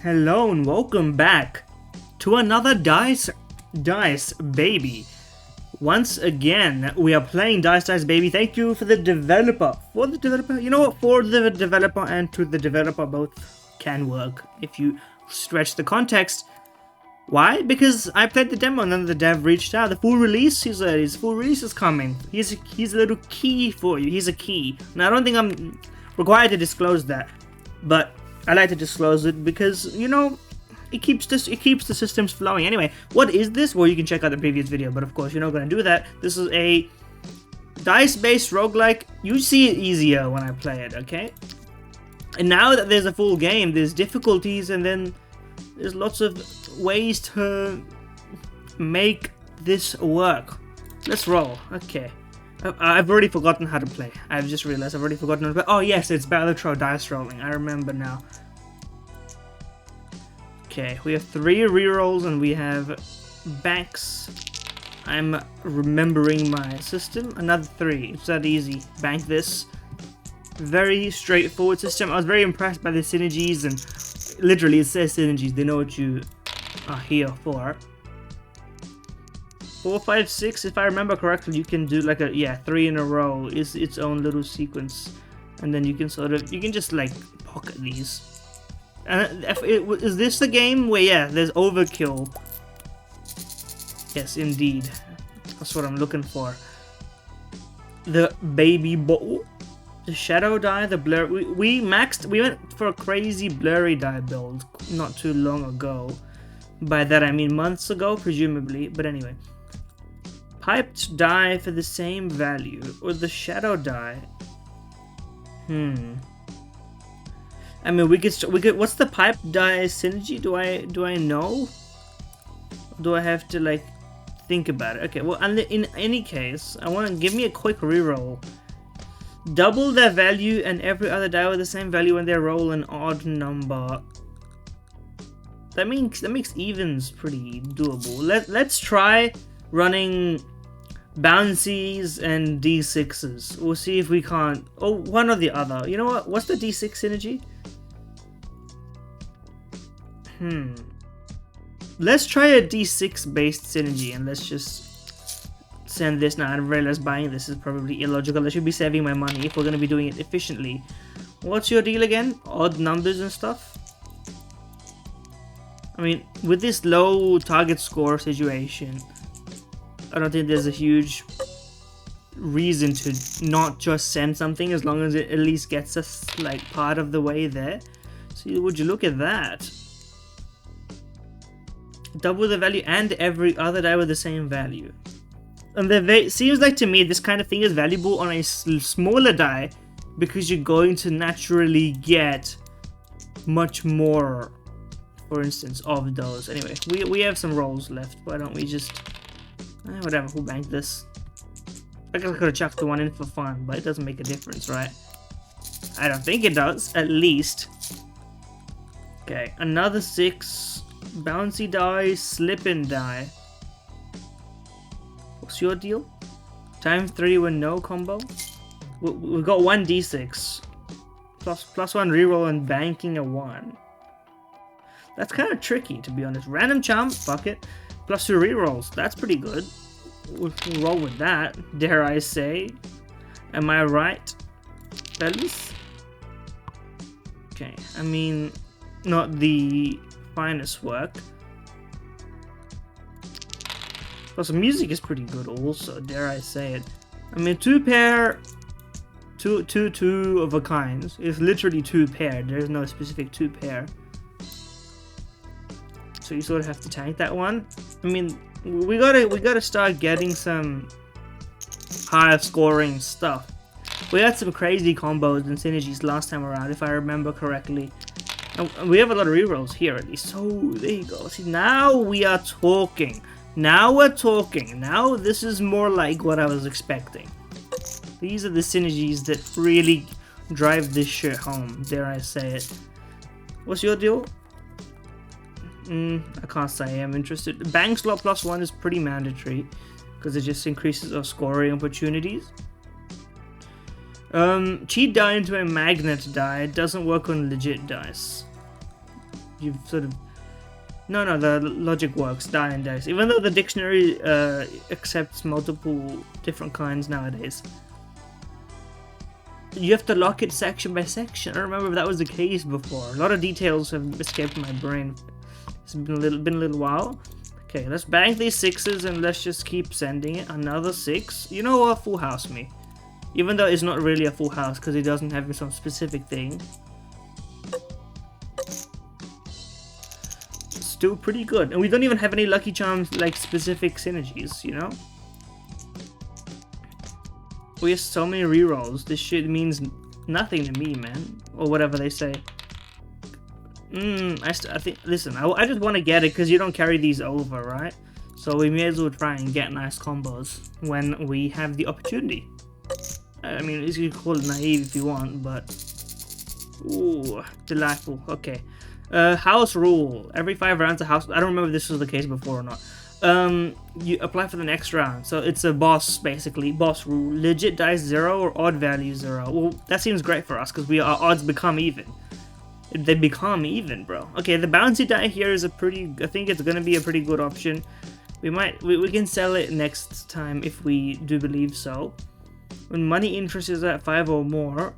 Hello and welcome back to another Dice Baby. Once again, we are playing Dice Baby. Thank you for the developer. You know what? For the developer and to the developer, both can work if you stretch the context. Why? Because I played the demo and then the dev reached out. The full release, he said, his full release is coming. He's a little key for you. He's a key. Now, I don't think I'm required to disclose that, but I like to disclose it because, you know, it keeps the systems flowing. Anyway, what is this? Well, you can check out the previous video, but of course you're not going to do that. This is a dice-based roguelike. You see it easier when I play it, okay? And now that there's a full game, there's difficulties, and then there's lots of ways to make this work. Let's roll. Okay. I've already forgotten how to play. I've just realized I've already forgotten how to play. Oh yes, it's Balatro dice rolling. I remember now. Okay, we have 3 rerolls and we have banks. I'm remembering my system. Another 3. It's that easy. Bank this. Very straightforward system. I was very impressed by the synergies, and literally it says synergies. They know what you are here for. 4, 5, 6, if I remember correctly, you can do like 3 in a row is its own little sequence, and then you can just like pocket these. And is this the game where there's overkill? Yes, indeed, that's what I'm looking for. The baby ball, the shadow die, the blur. We went for a crazy blurry die build not too long ago. By that I mean months ago, presumably. But anyway. Piped die for the same value, or the shadow die. I mean, we could. What's the piped die synergy? Do I know? Do I have to like think about it? Okay. Well, in any case, I want to give me a quick reroll. Double their value, and every other die with the same value when they roll an odd number. That makes evens pretty doable. Let's try running bouncies and d6s. We'll see if we can't. Oh, one or the other. You know what? What's the d6 synergy? Let's try a d6 based synergy, and let's just send this. Now I realize buying this is probably illogical. I should be saving my money if we're going to be doing it efficiently. What's your deal again? Odd numbers and stuff? I mean, with this low target score situation, I don't think there's a huge reason to not just send something, as long as it at least gets us like part of the way there. So would you look at that? Double the value and every other die with the same value. And seems like to me this kind of thing is valuable on a smaller die, because you're going to naturally get much more, for instance, of those. Anyway, we have some rolls left. Why don't we just... whatever, we'll bank this. I guess I could have chucked the one in for fun, but it doesn't make a difference, right? I don't think it does, at least. Okay, another 6. Bouncy die, slip and die. What's your deal? Time 3 with no combo? We've got 1 d6. Plus 1 reroll and banking a 1. That's kind of tricky, to be honest. Random chump, fuck it. Plus 2 rerolls. That's pretty good. We'll roll with that, dare I say. Am I right, fellas? Okay, I mean, not the finest work. Plus, the music is pretty good also, dare I say it. I mean, 2 pair, two of a kind. It's literally 2 pair. There's no specific 2 pair. So you sort of have to tank that one. I mean, we gotta start getting some higher scoring stuff. We had some crazy combos and synergies last time around, if I remember correctly. And we have a lot of rerolls here at least. So there you go. See, now we are talking. Now we're talking. Now this is more like what I was expecting. These are the synergies that really drive this shit home, dare I say it. What's your deal? I can't say I'm interested. Bang slot plus 1 is pretty mandatory, because it just increases our scoring opportunities. Cheat die into a magnet die. It doesn't work on legit dice. you've sort of... No, the logic works, die and dice. Even though the dictionary accepts multiple different kinds nowadays. You have to lock it section by section. I don't remember if that was the case before. A lot of details have escaped my brain. It's been a little while. Okay, let's bank these 6s and let's just keep sending it. Another 6. You know what? Full house me. Even though it's not really a full house because it doesn't have some specific thing. Still pretty good. And we don't even have any lucky charms like specific synergies, you know? We have so many rerolls. This shit means nothing to me, man. Or whatever they say. I think, listen, I just want to get it because you don't carry these over, right? So we may as well try and get nice combos when we have the opportunity. I mean, you can call it naive if you want, but... Ooh, delightful. Okay. House rule. Every 5 rounds a house... I don't remember if this was the case before or not. You apply for the next round. So it's a boss, basically. Boss rule. Legit dice 0 or odd value 0. Well, that seems great for us because our odds become even. They become even, bro. Okay, the bouncy die here is a pretty... I think it's gonna be a pretty good option. We can sell it next time if we do believe so. When money interest is at 5 or more.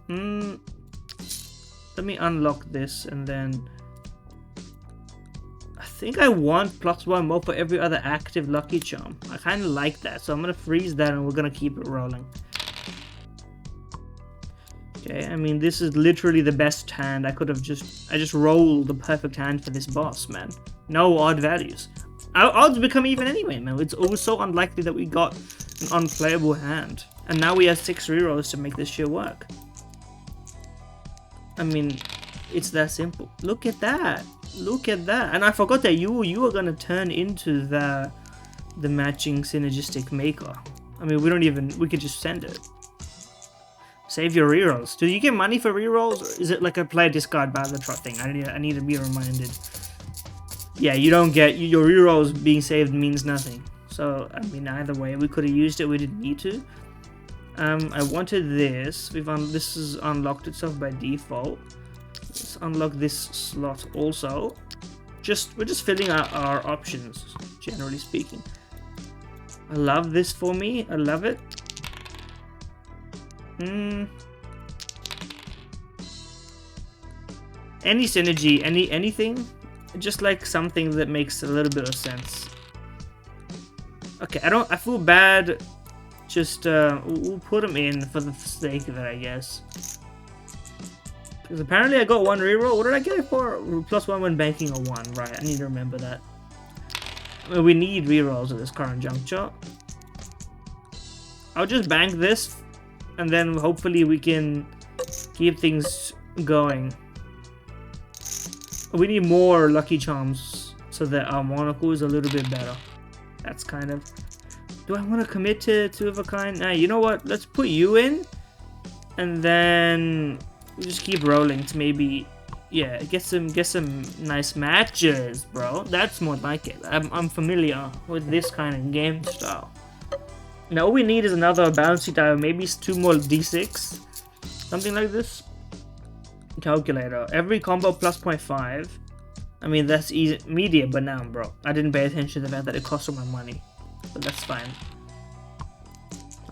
Let me unlock this and then... I think I want +1 more for every other active lucky charm. I kind of like that, so I'm gonna freeze that and we're gonna keep it rolling. Okay, I mean, this is literally the best hand. I just rolled the perfect hand for this boss, man. No odd values. Our odds become even anyway, man. It was so unlikely that we got an unplayable hand. And now we have 6 rerolls to make this shit work. I mean, it's that simple. Look at that. Look at that. And I forgot that you were gonna turn into the matching synergistic maker. I mean, we could just send it. Save your rerolls. Do you get money for rerolls, or is it like a play discard battle trot thing? I need to be reminded. Yeah, you don't get your rerolls being saved means nothing. So I mean, either way, we could have used it. We didn't need to. I wanted this. This has unlocked itself by default. Let's unlock this slot also. We're just filling out our options, generally speaking. I love this for me. I love it. Any synergy, anything, just like something that makes a little bit of sense. Okay, I feel bad. Just we'll put them in for the sake of it, I guess. Because apparently I got 1 reroll. What did I get it for? +1 when banking a 1. Right, I need to remember that. I mean, we need rerolls at this current juncture. I'll just bank this. And then hopefully we can keep things going. We need more lucky charms so that our monocle is a little bit better. That's kind of... Do I want to commit to 2 of a kind? Nah, you know what? Let's put you in. And then we just keep rolling to maybe... Yeah, get some nice matches, bro. That's more like it. I'm familiar with this kind of game style. Now all we need is another bouncy die, maybe 2 more d6, something like this. Calculator. Every combo plus 0.5. I mean, that's easy. Media, but now, bro. I didn't pay attention to the fact that it cost my money, but that's fine.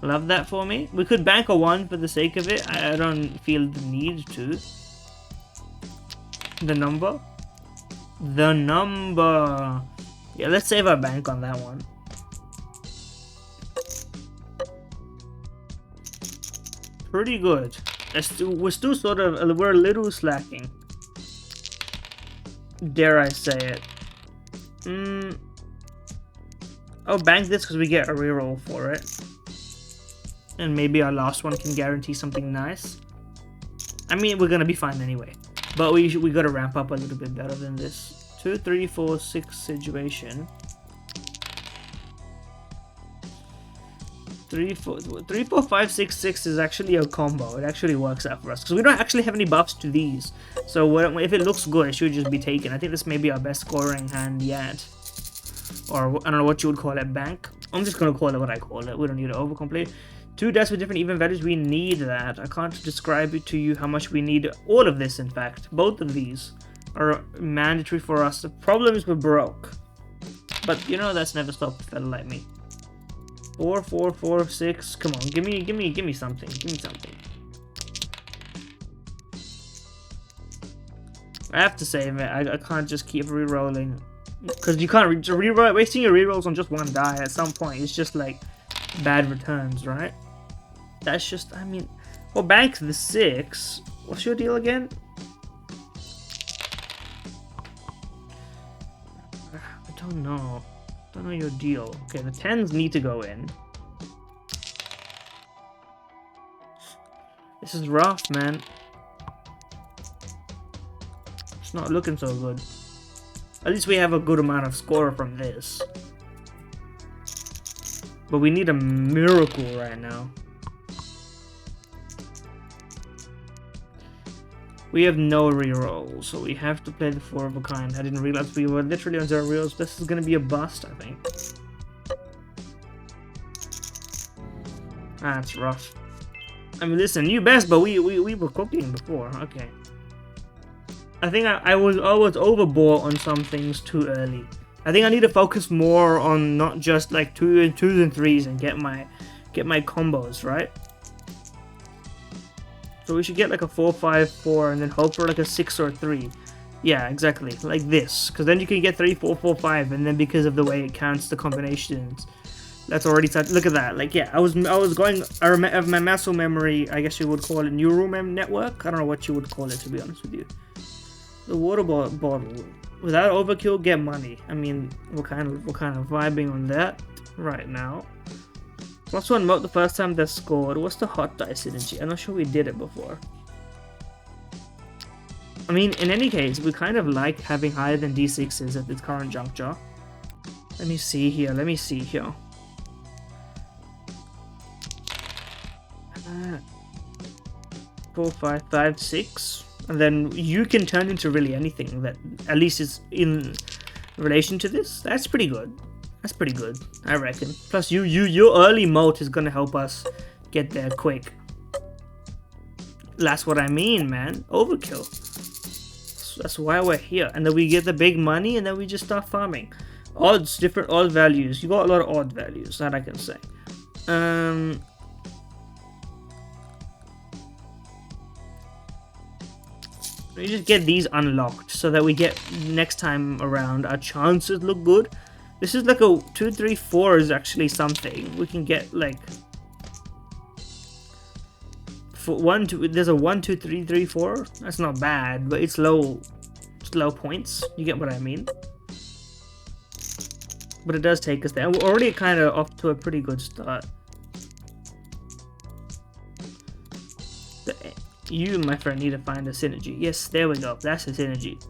Love that for me. We could bank a 1 for the sake of it. I don't feel the need to. The number. Yeah, let's save our bank on that one. Pretty good. We're still sort of, we're a little slacking. Dare I say it. I'll bank this because we get a reroll for it. And maybe our last one can guarantee something nice. I mean, we're gonna be fine anyway. But we gotta ramp up a little bit better than this. 2, 3, 4, 6 situation. 3, 4, 5, 6, 6 is actually a combo. It actually works out for us because we don't actually have any buffs to these. So if it looks good, it should just be taken. I think this may be our best scoring hand yet, or I don't know what you would call it. Bank. I'm just gonna call it what I call it. We don't need to overcomplete. 2 dice with different even values, we need that. I can't describe it to you how much we need all of this, in fact. Both of these are mandatory for us. The problem is we're broke. But, you know, that's never stopped a fella like me. 4, 4, 4, 6. Come on, give me something. Give me something. I have to say, man, I can't just keep re-rolling. Because you can't wasting your re-rolls on just one die at some point. It's just like bad returns, right? That's just, I mean, well, bank the 6. What's your deal again? I don't know. Don't know your deal. Okay, the 10s need to go in. This is rough, man. It's not looking so good. At least we have a good amount of score from this. But we need a miracle right now. We have no rerolls, so we have to play the 4 of a kind. I didn't realize we were literally on 0 rerolls. This is gonna be a bust, I think. Ah, it's rough. I mean, listen, you best, but we were cooking before. Okay. I think I was always overbought on some things too early. I think I need to focus more on not just like 2s and 3s and get my combos, right? So we should get like a 4, 5, 4 and then hope for like a 6 or a 3. Yeah, exactly, like this. Because then you can get 3, 4, 4, 5, and then because of the way it counts the combinations, that's already started. Look at that. Like, yeah, I was going. I have my muscle memory. I guess you would call it neural network. I don't know what you would call it, to be honest with you. The water bottle. Without overkill, get money. I mean, we're kind of vibing on that right now. +1 moat the first time they scored. What's the hot dice synergy? I'm not sure we did it before. I mean, in any case, we kind of like having higher than D6s at this current juncture. Let me see here. 4, 5, 5, 6. And then you can turn into really anything that at least is in relation to this. That's pretty good. That's pretty good, I reckon. Plus, your early moat is gonna help us get there quick. That's what I mean, man. Overkill. That's why we're here. And then we get the big money, and then we just start farming. Odds, different odd values. You got a lot of odd values, that I can say. We just get these unlocked so that we get next time around our chances look good. This is like a 2, 3, 4 is actually something. We can get like for 1, 2. There's a 1, 2, 3, 3, 4. That's not bad, but it's low points. You get what I mean? But it does take us there. We're already kind of off to a pretty good start. You, my friend, need to find a synergy. Yes, there we go. That's a synergy.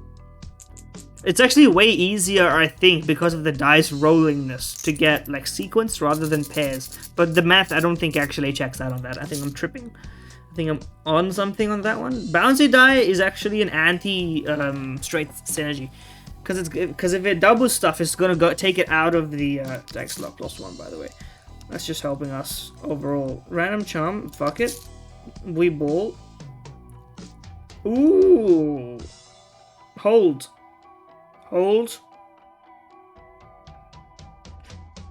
It's actually way easier, I think, because of the dice rollingness to get like sequence rather than pairs. But the math, I don't think actually checks out on that. I think I'm tripping. I think I'm on something on that one. Bouncy die is actually an anti-straight synergy, because if it doubles stuff, it's gonna take it out of the Dex Lock +1. By the way, that's just helping us overall. Random charm, fuck it. We ball. Ooh. Hold.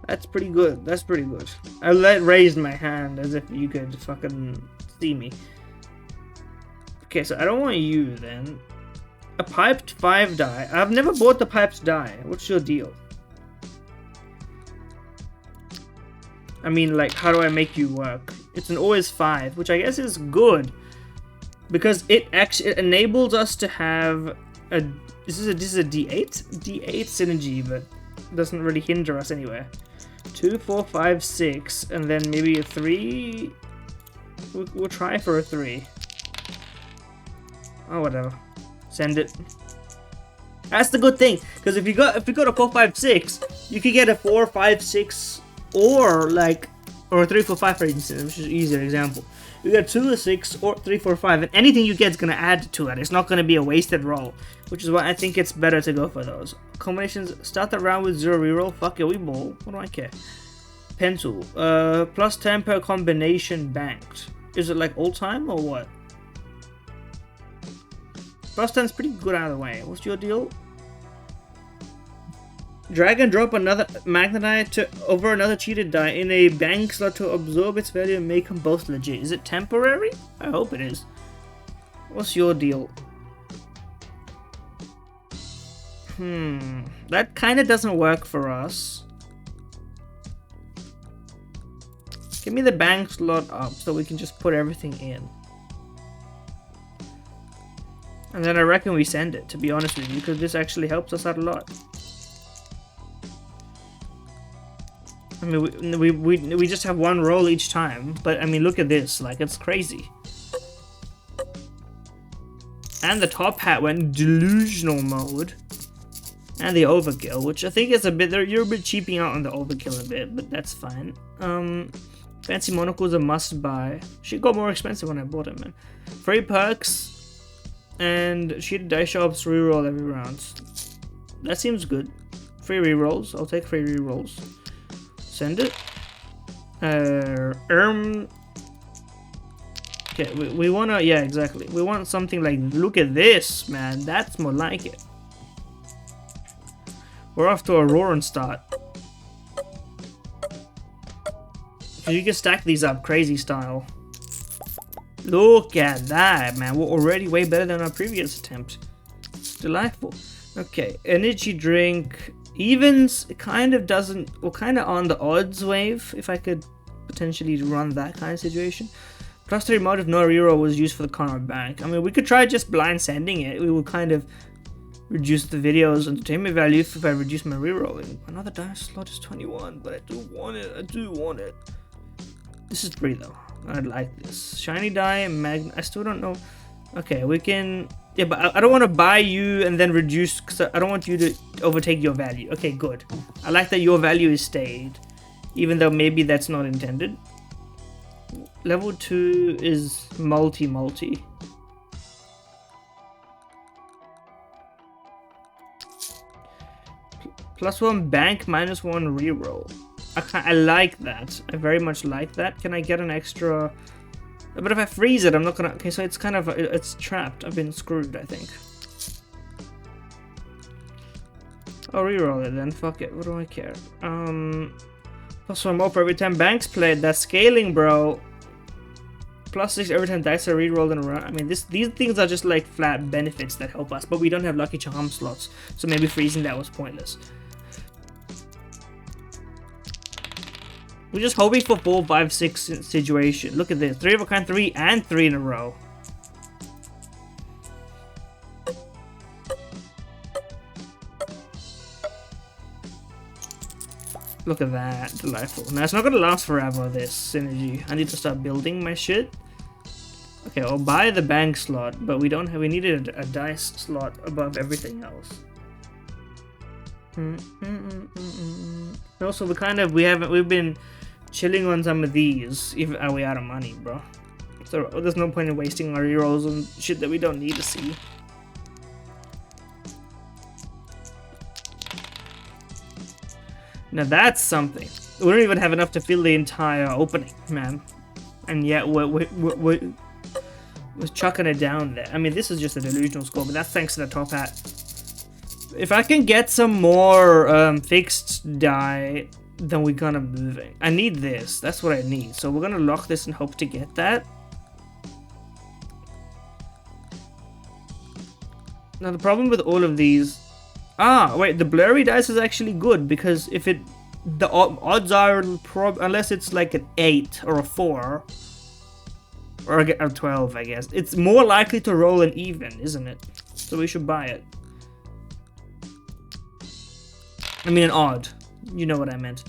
That's pretty good. That's pretty good. I raised my hand as if you could fucking see me. Okay, so I don't want you then. A piped 5 die. I've never bought the piped die. What's your deal? I mean, like, how do I make you work? It's an always 5, which I guess is good. Because it actually enables us to have a... This is a D8? D8 synergy, but doesn't really hinder us anywhere. 2, 4, 5, 6, and then maybe a 3. We'll try for a 3. Oh, whatever. Send it. That's the good thing, because if you go to 4, 5, 6, you could get a 4, 5, 6, or a 3, 4, 5 for instance, which is an easier example. You get 2, 6, or 3, 4, 5, and anything you get is going to add to it. It's not going to be a wasted roll, which is why I think it's better to go for those. Combinations, start the round with 0 reroll. Fuck it, we ball. What do I care? pencil. Plus 10 per combination banked. Is it like all time or what? Plus 10's pretty good out of the way. What's your deal? Drag and drop another magnetite over another cheated die in a bank slot to absorb its value and make them both legit. Is it temporary? I hope it is. What's your deal? That kind of doesn't work for us. Give me the bank slot up so we can just put everything in. And then I reckon we send it, to be honest with you, because this actually helps us out a lot. I mean, we just have one roll each time, but I mean, look at this, like, it's crazy. And the top hat went delusional mode. And the overkill, which I think is a bit, you're a bit cheaping out on the overkill a bit, but that's fine. Fancy monocle is a must buy. She got more expensive when I bought it, man. Free perks, and sheet dice shops reroll every round. That seems good. Free rerolls, I'll take free rerolls. Send it. Okay, we wanna, yeah, exactly. We want something like, look at this, man. That's more like it. We're off to a roaring start. You can stack these up crazy style. Look at that, man. We're already way better than our previous attempt. It's delightful. Okay, energy drink. Evens, it kind of doesn't, we're kind of on the odds wave, if I could potentially run that kind of situation. Plus 3 mod if no reroll was used for the corner bank. I mean, we could try just blind sending it. We will kind of reduce the video's entertainment value if I reduce my rerolling. Another dice slot is 21, but I do want it. I do want it. This is pretty though. I'd like this. Shiny die, I still don't know. Okay, we can. Yeah, but I don't want to buy you and then reduce, because I don't want you to overtake your value. Okay, good. I like that your value is stayed, even though maybe that's not intended. Level 2 is multi. +1 bank, -1 reroll. I like that. I very much like that. Can I get an extra? But if I freeze it, I'm not gonna. Okay, so it's kind of, it's trapped. I've been screwed, I think. I'll reroll it then. Fuck it. What do I care? +1 more for every time banks played. That's scaling, bro. +6 every time dice are rerolled in a round. I mean, these things are just like flat benefits that help us, but we don't have lucky charm slots, so maybe freezing that was pointless. We're just hoping for 4, 5, 6 situation. Look at this. 3 of a kind, 3 and 3 in a row. Look at that. Delightful. Now, it's not going to last forever, this synergy. I need to start building my shit. Okay, I'll buy the bank slot, but we don't have. We needed a dice slot above everything else. Also, we've been chilling on some of these. Even are we out of money, bro? So there's no point in wasting our rerolls on shit that we don't need to see. Now that's something. We don't even have enough to fill the entire opening, man. And yet we're chucking it down there. I mean, this is just a delusional score, but that's thanks to the top hat. If I can get some more fixed die, then we're gonna move it. I need this. That's what I need. So we're gonna lock this and hope to get that. Now the problem with all of these... Ah, wait, the blurry dice is actually good, because if it... The odds are, unless it's like an 8 or a 4, or a 12, I guess, it's more likely to roll an even, isn't it? So we should buy it. I mean an odd. You know what I meant.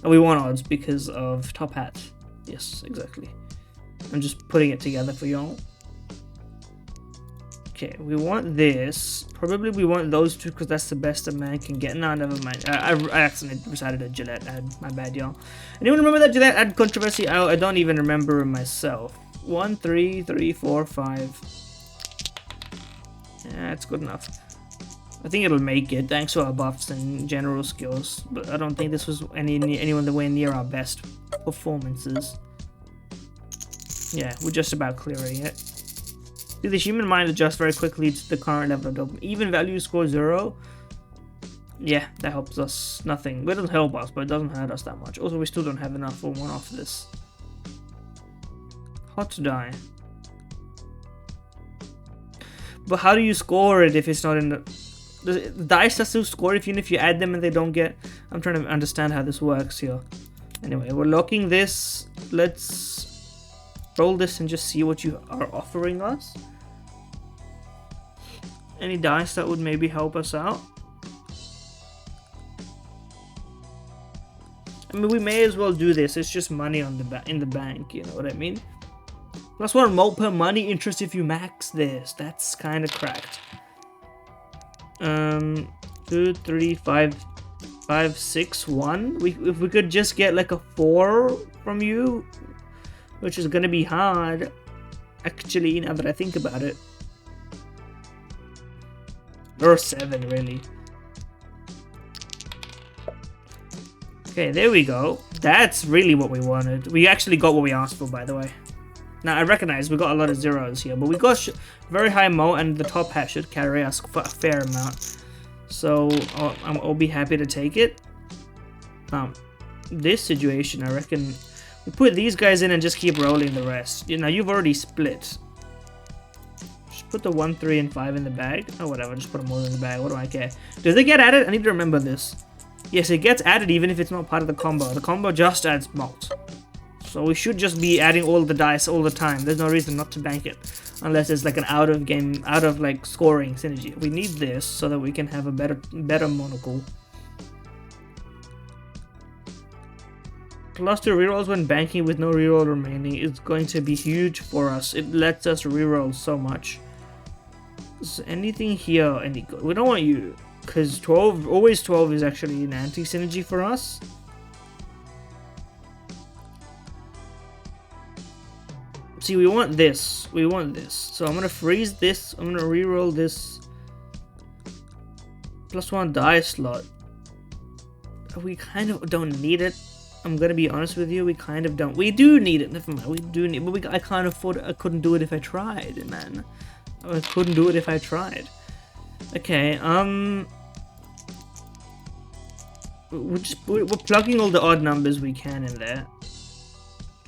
And we want odds because of top hat. Yes, exactly. I'm just putting it together for y'all. Okay, we want this. Probably we want those two because that's the best a man can get. No, never mind. I accidentally recited a Gillette ad. My bad, y'all. Anyone remember that Gillette ad controversy? I don't even remember myself. 1, 3, 3, 4, 5. Yeah, that's good enough. I think it'll make it thanks to our buffs and general skills, but I don't think this was anyone the way near our best performances. Yeah, we're just about clearing it. See, the human mind adjusts very quickly to the current level of dopamine. Even value score 0. Yeah, that helps us nothing. It doesn't help us, but it doesn't hurt us that much. Also, we still don't have enough for one off this. Hot die. But how do you score it if it's not in the... The dice has to score it even if you add them and they don't get... I'm trying to understand how this works here. Anyway, we're locking this. Let's roll this and just see what you are offering us. Any dice that would maybe help us out? I mean, we may as well do this. It's just money on in the bank, you know what I mean? +1 mult per money interest if you max this. That's kind of cracked. 2, 3, 5, 5, 6, 1. If we could just get like a 4 from you, which is gonna be hard. Actually, now that I think about it, or 7 really. Okay, there we go. That's really what we wanted. We actually got what we asked for, by the way. Now, I recognize we got a lot of zeros here, but we got very high mo, and the top hat should carry us for a fair amount. So, I'll be happy to take it. This situation, I reckon, we put these guys in and just keep rolling the rest. You know, you've already split. Just put the 1, 3, and 5 in the bag. Oh, whatever, just put them all in the bag. What do I care? Do they get added? I need to remember this. Yes, it gets added even if it's not part of the combo. The combo just adds malt. So we should just be adding all the dice all the time. There's no reason not to bank it. Unless it's like an out of like scoring synergy. We need this so that we can have a better monocle. +2 rerolls when banking with no reroll remaining is going to be huge for us. It lets us reroll so much. Is anything here any good? We don't want you. Because 12, always 12 is actually an anti-synergy for us. See, we want this. We want this. So I'm going to freeze this. I'm going to reroll this. +1 die slot. We kind of don't need it. I'm going to be honest with you. We kind of don't. We do need it. Never mind. We do need it. But I can't afford it. I couldn't do it if I tried, man. I couldn't do it if I tried. Okay, we're plugging all the odd numbers we can in there.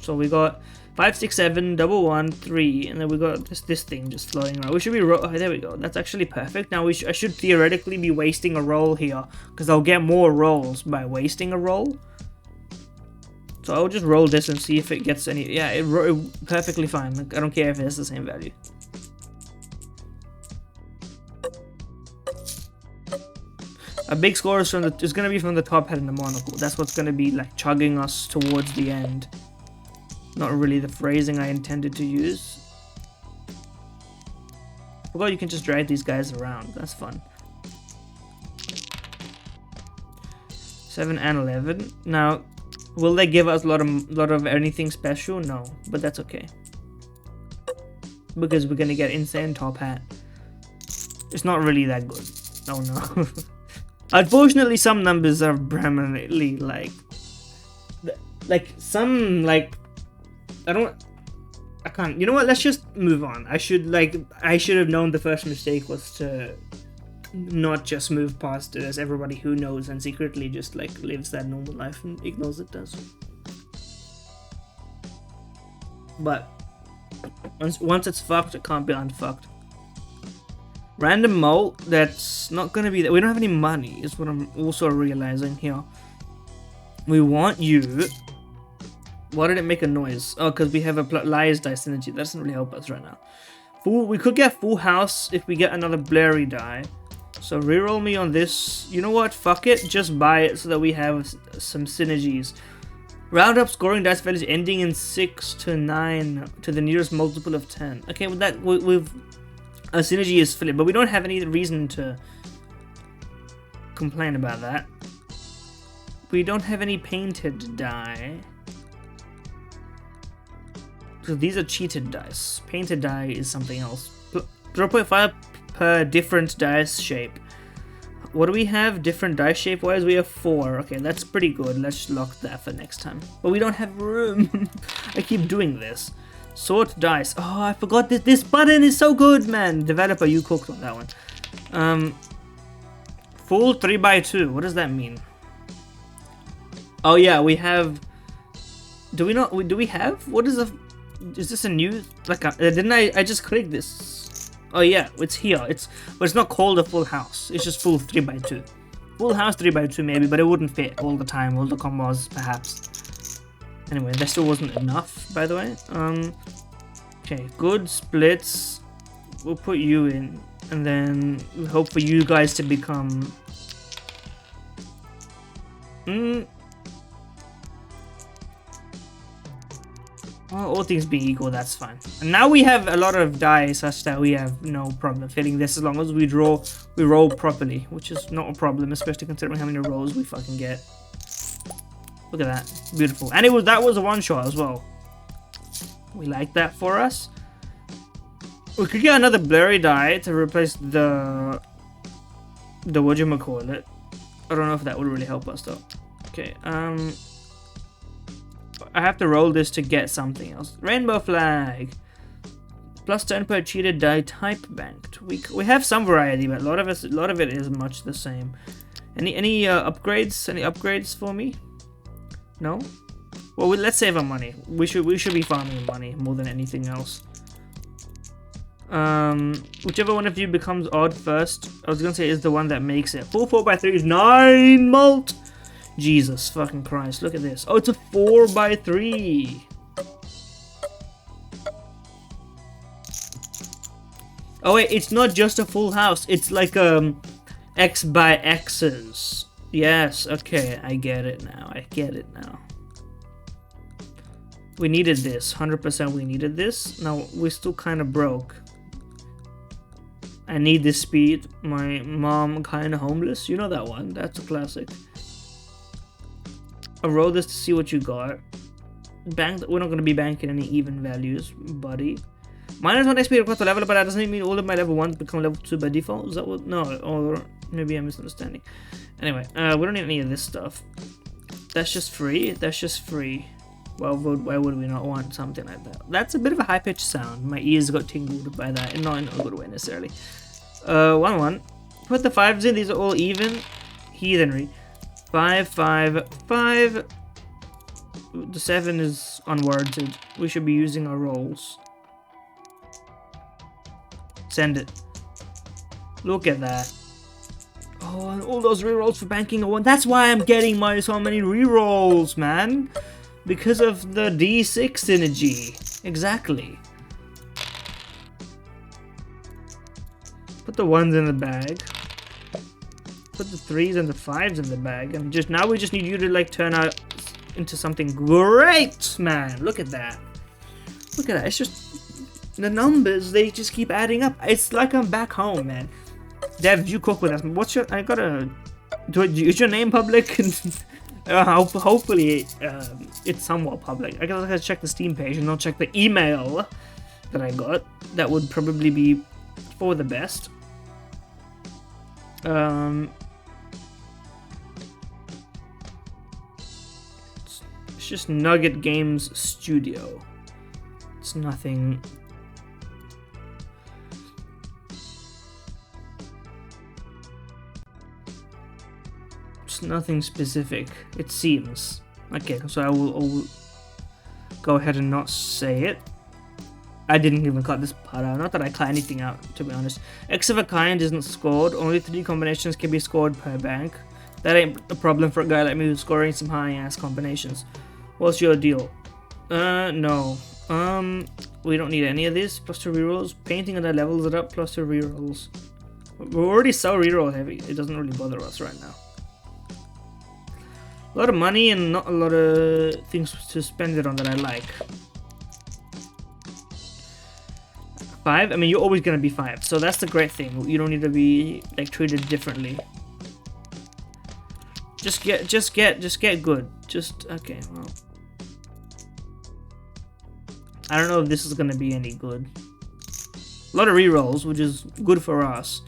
So we got 5, 6, 7, 1, 1, 3, and then we got this thing just floating around. We should be oh, there we go. That's actually perfect. Now I should theoretically be wasting a roll here because I'll get more rolls by wasting a roll. So I'll just roll this and see if it gets any. Yeah, it perfectly fine. Like, I don't care if it has the same value. A big score is gonna be from the top hat and the monocle. That's what's gonna be like chugging us towards the end. Not really the phrasing I intended to use. Well, you can just drag these guys around. That's fun. 7 and 11. Now, will they give us a lot of anything special? No, but that's okay. Because we're gonna get insane top hat. It's not really that good. Oh no. Unfortunately, some numbers are permanently like some like I can't. You know what? Let's just move on. I should have known the first mistake was to not just move past it, as everybody who knows and secretly just like lives that normal life and ignores it does. But once it's fucked, it can't be unfucked. Random mole, that's not gonna be that. We don't have any money, is what I'm also realizing here. We want you. Why did it make a noise? Oh, because we have a lies dice synergy. That doesn't really help us right now. We could get full house if we get another blurry die. So reroll me on this. You know what? Fuck it. Just buy it so that we have some synergies. Round up scoring dice values ending in 6 to 9 to the nearest multiple of 10. Okay, with that, we've a synergy is filled, but we don't have any reason to complain about that. We don't have any painted die. So these are cheated dice. Painted die is something else. 0.5 per different dice shape. What do we have? Different dice shape wise? We have 4. Okay, that's pretty good. Let's lock that for next time. But we don't have room. I keep doing this. Sort dice. Oh, I forgot that this button is so good, man. Developer, you cooked on that one. Full 3x2. What does that mean? Oh yeah, we have. Do we not? Do we have? What is a? Is this a new? Like, didn't I just clicked this? Oh yeah, it's here. But it's not called a full house. It's just full 3x2. Full house 3x2 maybe, but it wouldn't fit all the time. All the combos perhaps. Anyway, that still wasn't enough, by the way. Okay, good splits. We'll put you in, and then we hope for you guys to become. Well, all things being equal, that's fine. And now we have a lot of die such that we have no problem filling this as long as we roll properly, which is not a problem, especially considering how many rolls we fucking get. Look at that, beautiful. And that was a one shot as well. We like that for us. We could get another blurry die to replace the whatchamacallit. I don't know if that would really help us though. Okay, I have to roll this to get something else. Rainbow flag. Plus 10 per cheated die type banked. We have some variety, but a lot of it is much the same. Any upgrades? Any upgrades for me? No. Well, let's save our money. We should be farming money more than anything else. Whichever one of you becomes odd first, I was gonna say is the one that makes it. Full 4x3 is 9 malt. Jesus fucking Christ, look at this. Oh, it's a 4x3. Oh wait, it's not just a full house. It's like X by X's. Yes, okay, I get it now. We needed this. 100% we needed this. Now, we're still kind of broke. I need this speed. My mom kind of homeless. You know that one. That's a classic. I'll roll this to see what you got. Bank. We're not going to be banking any even values, buddy. Minus 1 XP requires to level up, but that doesn't mean all of my level 1s become level 2 by default. Is that what? No, or maybe I'm misunderstanding. Anyway, we don't need any of this stuff. That's just free. That's just free. Well, why would we not want something like that? That's a bit of a high-pitched sound. My ears got tingled by that, and not in a good way necessarily. 1-1. Put the 5s in. These are all even. Heathenry. 5, 5, 5. The 7 is unwarranted. We should be using our rolls. Send it. Look at that. Oh, and all those rerolls for banking a 1. That's why I'm getting so many rerolls, man. Because of the D6 synergy. Exactly. Put the 1s in the bag. Put the 3s and the 5s in the bag, and now we just need you to like turn out into something great, man. Look at that. Look at that. It's just the numbers, they just keep adding up. It's like I'm back home, man. Dev, you cook with us. What's your? I gotta. Is your name public? Hopefully, it's somewhat public. I gotta check the Steam page and not check the email that I got. That would probably be for the best. It's just Nugget Games Studio. It's nothing. It's nothing specific, it seems. Okay, so I will go ahead and not say it. I didn't even cut this part out. Not that I cut anything out, to be honest. X of a kind isn't scored. Only 3 combinations can be scored per bank. That ain't a problem for a guy like me who's scoring some high-ass combinations. What's your deal? No. We don't need any of this. Plus 2 rerolls. Painting and that levels it up. Plus 2 rerolls. We're already so reroll heavy. It doesn't really bother us right now. A lot of money and not a lot of things to spend it on that I like. 5? I mean, you're always gonna be 5, so that's the great thing. You don't need to be like treated differently. Just get good. Okay, well. I don't know if this is gonna be any good. A lot of rerolls, which is good for us.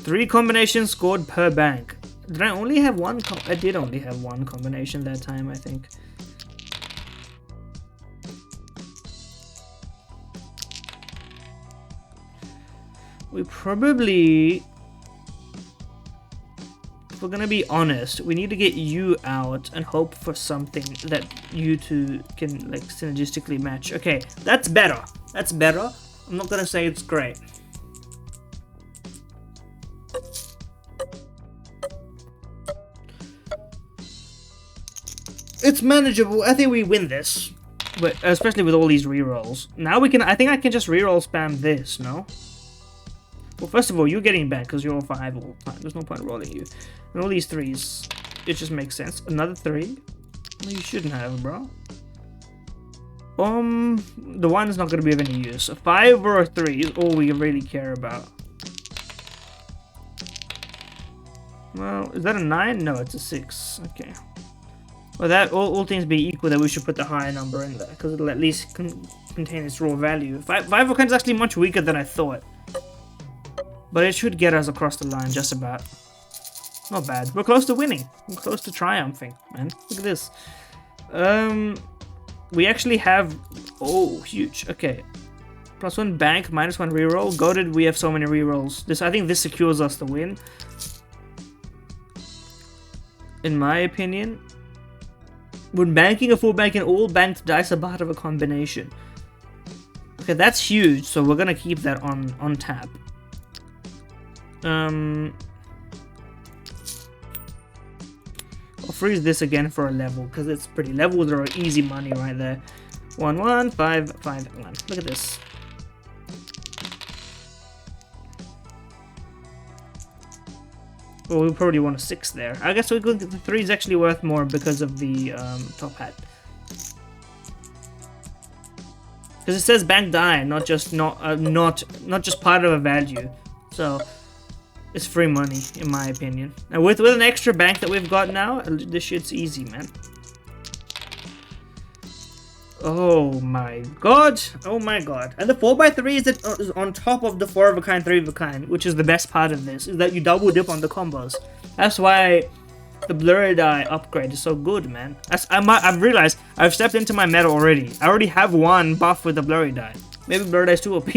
3 combinations scored per bank. Did I only have one? I did only have one combination that time, I think. We probably... If we're gonna be honest, we need to get you out and hope for something that you two can like synergistically match. Okay, that's better. That's better. I'm not gonna say it's great. It's manageable. I think we win this, but especially with all these rerolls. Now we can. I think I can just reroll spam this. No. Well, first of all, you're getting back because you're all 5 all the time. There's no point rolling you. And all these 3s, it just makes sense. Another 3? No, you shouldn't have, bro. The 1's not going to be of any use. A 5 or a 3 is all we really care about. Well, is that a 9? No, it's a 6. Okay. Well, that all things being equal, that we should put the higher number in there because it'll at least contain its raw value. 5 of kind is actually much weaker than I thought. But it should get us across the line, just about. Not bad. We're close to winning. We're close to triumphing, man. Look at this. We actually have... Oh, huge. Okay. +1 bank, -1 reroll. Goated, we have so many rerolls. I think this secures us the win. In my opinion. When banking a full bank and all banked dice are part of a combination. Okay, that's huge, so we're gonna keep that on tap. I'll freeze this again for a level because it's pretty. Levels are easy money right there. 1 1 5 5 1. Look at this. Well, we probably want a 6 there. I guess the 3 is actually worth more because of the top hat. Because it says bank die, not just part of a value. So. It's free money, in my opinion. And with an extra bank that we've got now, this shit's easy, man. Oh my god. Oh my god. And the 4x3 is on top of the 4 of a kind, 3 of a kind, which is the best part of this, is that you double dip on the combos. That's why the blurred eye upgrade is so good, man. I've realized I've stepped into my meta already. I already have 1 buff with the blurry die. Maybe blurred eye is too OP.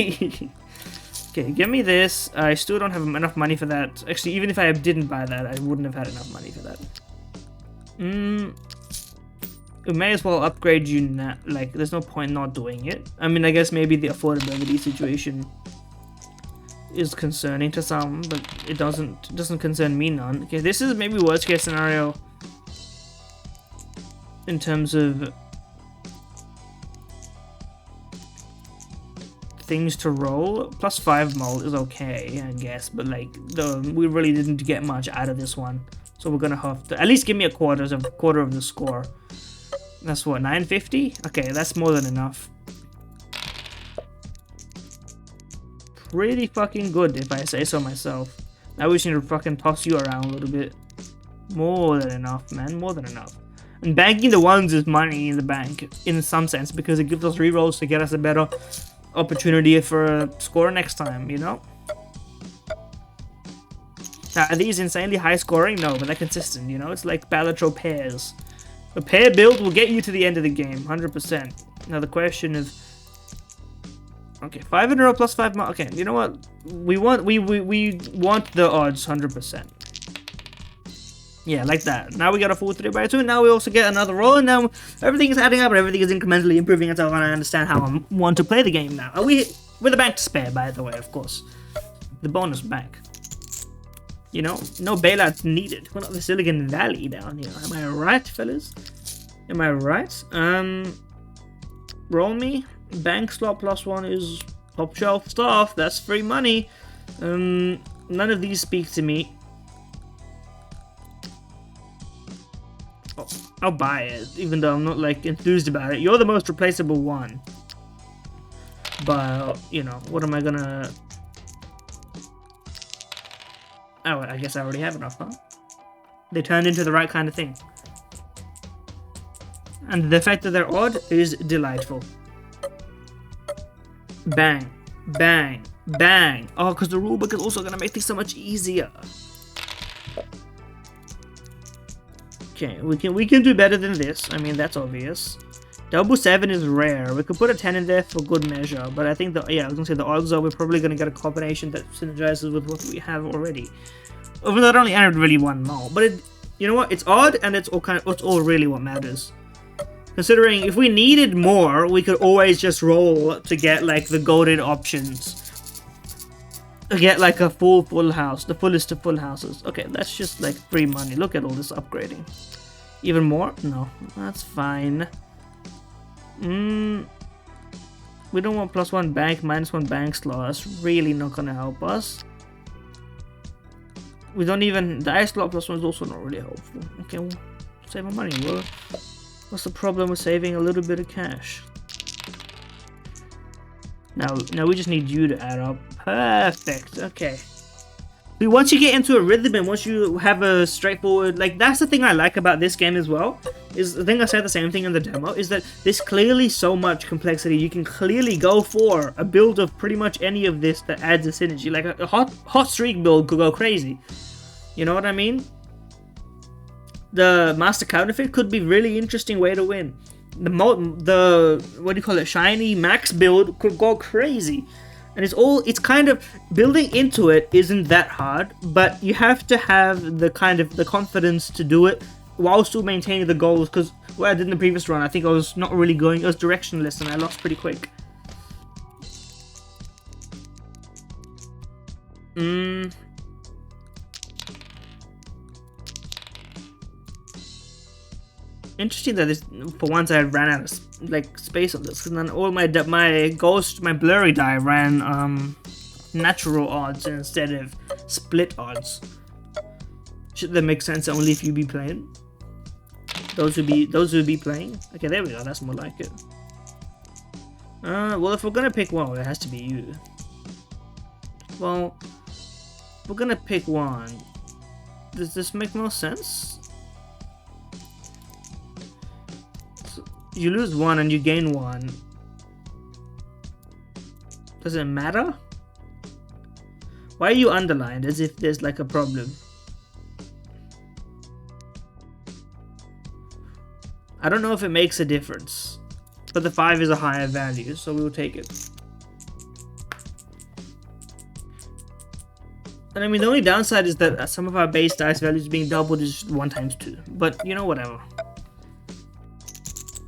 Okay, give me this. I still don't have enough money for that. Actually, even if I didn't buy that, I wouldn't have had enough money for that. We may as well upgrade you now. Like, there's no point not doing it. I mean, I guess maybe the affordability situation is concerning to some, but it doesn't concern me none. Okay, this is maybe worst case scenario in terms of things to roll. +5 mold is okay, I guess, but like we really didn't get much out of this one, so we're gonna have to at least give me a quarter of the score. That's what, 950? Okay, that's more than enough. Pretty fucking good, if I say so myself. Now we just need to fucking toss you around a little bit. More than enough, man. More than enough. And banking the 1s is money in the bank, in some sense, because it gives us rerolls to get us a better opportunity for a score next time, you know? Now, are these insanely high scoring? No, but they're consistent, you know? It's like Balatro pairs. A pair build will get you to the end of the game, 100%. Now the question is... Okay, 5 in a row +5 more. Okay, you know what? We want the odds 100%. Yeah, like that. Now we got a full 3x2. Now we also get another roll, and now everything is adding up, and everything is incrementally improving itself, and I understand how I want to play the game now. Are we with a bank to spare, by the way, of course. The bonus bank. You know, no bailouts needed. We're not the Silicon Valley down here. Am I right, fellas? Am I right? Roll me. Bank slot +1 is top shelf stuff. That's free money. None of these speak to me. Oh, I'll buy it, even though I'm not like enthused about it. You're the most replaceable one. But, you know, what am I gonna... Oh, I guess I already have enough, huh? They turned into the right kind of thing. And the fact that they're odd is delightful. Bang. Bang. Bang. Oh, because the rulebook is also going to make things so much easier. Okay, we can do better than this. I mean, that's obvious. Double 7 is rare. We could put a 10 in there for good measure, but I think I was gonna say the odds are we're probably gonna get a combination that synergizes with what we have already. Even though it only added really one more, but you know what? It's odd, and it's all really what matters. Considering if we needed more, we could always just roll to get like the golden options. To get like a full house, the fullest of full houses. Okay, that's just like free money. Look at all this upgrading. Even more? No, that's fine. We don't want +1 bank, -1 bank slot. That's really not gonna help us. We don't even... The ice slot +1 is also not really helpful. Okay, we'll save our money. What's the problem with saving a little bit of cash? Now we just need you to add up. Perfect. Okay. Once you get into a rhythm and once you have a straightforward, like, that's the thing I like about this game as well, is I think I said the same thing in the demo, is that there's clearly so much complexity. You can clearly go for a build of pretty much any of this that adds a synergy. Like a hot streak build could go crazy. You know what I mean? The master counterfeit could be a really interesting way to win. The what do you call it, shiny max build could go crazy. And it's kind of, building into it isn't that hard, but you have to have the confidence to do it while still maintaining the goals, because what I did in the previous run, I think I was not really going, I was directionless and I lost pretty quick. Interesting that this, for once I ran out of like space on this, because then all my blurry die ran natural odds instead of split odds. Should that make sense only if you be playing? Those who be playing. Okay, there we go. That's more like it. Well, if we're gonna pick one, it has to be you. Well, if we're gonna pick one, does this make more sense? You lose 1 and you gain 1. Does it matter? Why are you underlined as if there's like a problem? I don't know if it makes a difference, but the 5 is a higher value, so we will take it. And I mean, the only downside is that some of our base dice values being doubled is 1 times 2, but you know, whatever.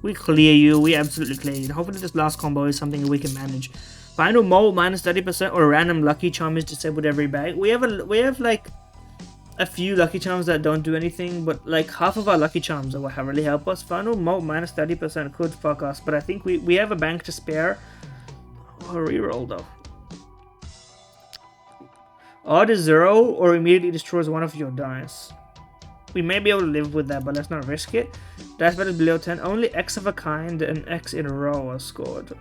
We clear you. We absolutely clear you. Hopefully this last combo is something we can manage. Final mold -30% or a random lucky charm is disabled every bag. We have like a few lucky charms that don't do anything, but like half of our lucky charms are what really help us. Final mold -30% could fuck us, but I think we have a bank to spare. Oh, reroll though. Odd is 0 or immediately destroys one of your dice. We may be able to live with that, but let's not risk it. Dice value below 10. Only X of a kind and X in a row are scored.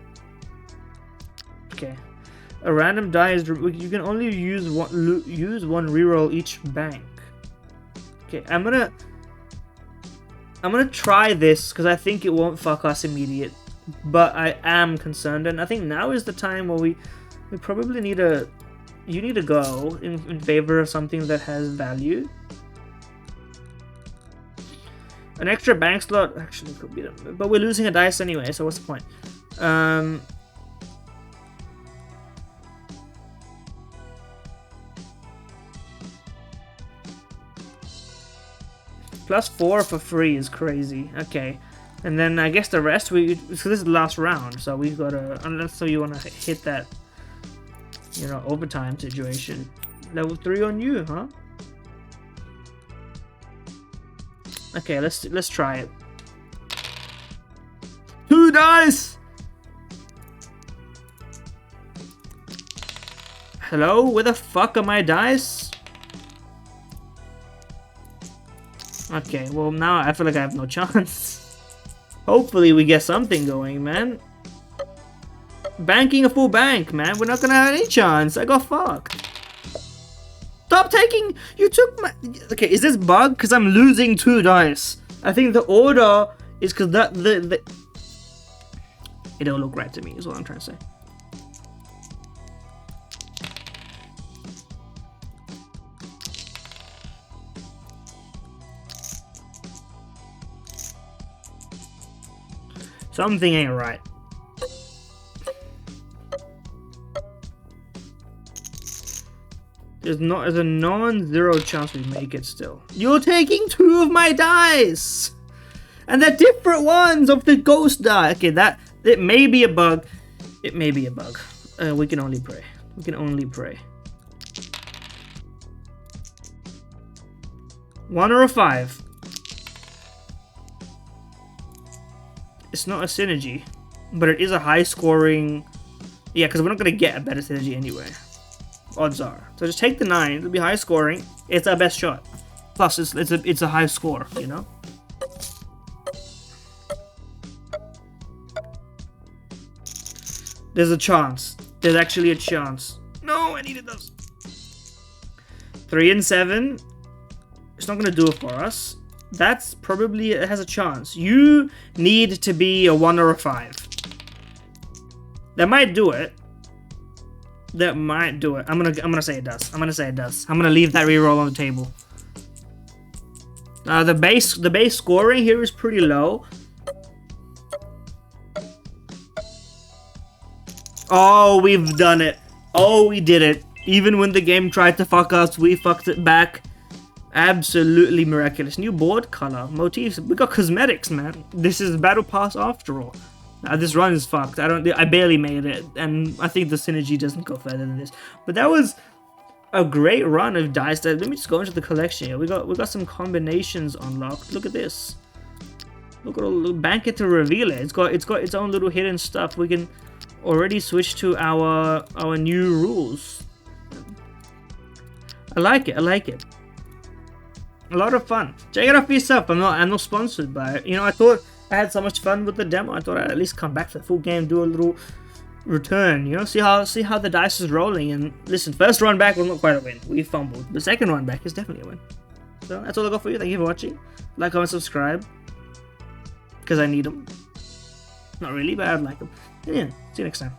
Okay. A random die is... You can only use one reroll each bank. Okay, I'm gonna try this because I think it won't fuck us immediate. But I am concerned, and I think now is the time where we probably need a... You need to go in favor of something that has value. An extra bank slot actually could be them, but we're losing a dice anyway, so what's the point? +4 for free is crazy. Okay, and then I guess the rest so this is the last round, so we've got to, unless you want to hit that, you know, overtime situation. Level 3 on you, huh? Okay, let's try it. 2 dice. Hello, where the fuck are my dice? Okay, well now I feel like I have no chance. Hopefully we get something going, man. Banking a full bank, man. We're not gonna have any chance. I got fucked. Stop taking... You took my... Okay, is this bug? Because I'm losing 2 dice. I think the order is because the... It don't look right to me, is what I'm trying to say. Something ain't right. There's a non-zero chance we make it still. You're taking 2 of my dice! And they're different ones of the ghost die. Okay, it may be a bug. It may be a bug. We can only pray. We can only pray. 1 or a 5. It's not a synergy, but it is a high scoring. Yeah, because we're not going to get a better synergy anyway. Odds are. So just take the 9. It'll be high scoring. It's our best shot. Plus, it's a high score, you know? There's a chance. There's actually a chance. No, I needed those. 3 and 7. It's not going to do it for us. That's probably, it has a chance. You need to be a 1 or a 5. That might do it. That might do it. I'm gonna say it does. I'm gonna say it does. I'm gonna leave that reroll on the table. The base scoring here is pretty low. Oh, we've done it. Oh, we did it. Even when the game tried to fuck us, we fucked it back. Absolutely miraculous. New board color, motifs. We got cosmetics, man. This is Battle Pass after all. This run is fucked. I barely made it, and I think the synergy doesn't go further than this. But that was a great run of dice. Let me just go into the collection here. We got some combinations unlocked. Look at this. Look at all the banquet to reveal it. It's got its own little hidden stuff. We can already switch to our new rules. I like it. I like it. A lot of fun. Check it out for yourself. I'm not sponsored by it. You know, I thought I had so much fun with the demo. I thought I'd at least come back for the full game, do a little return, you know, see how the dice is rolling. And listen, first run back was not quite a win. We fumbled. The second run back is definitely a win. So that's all I got for you. Thank you for watching. Like, comment, subscribe, because I need them. Not really, but I'd like them. And yeah, see you next time.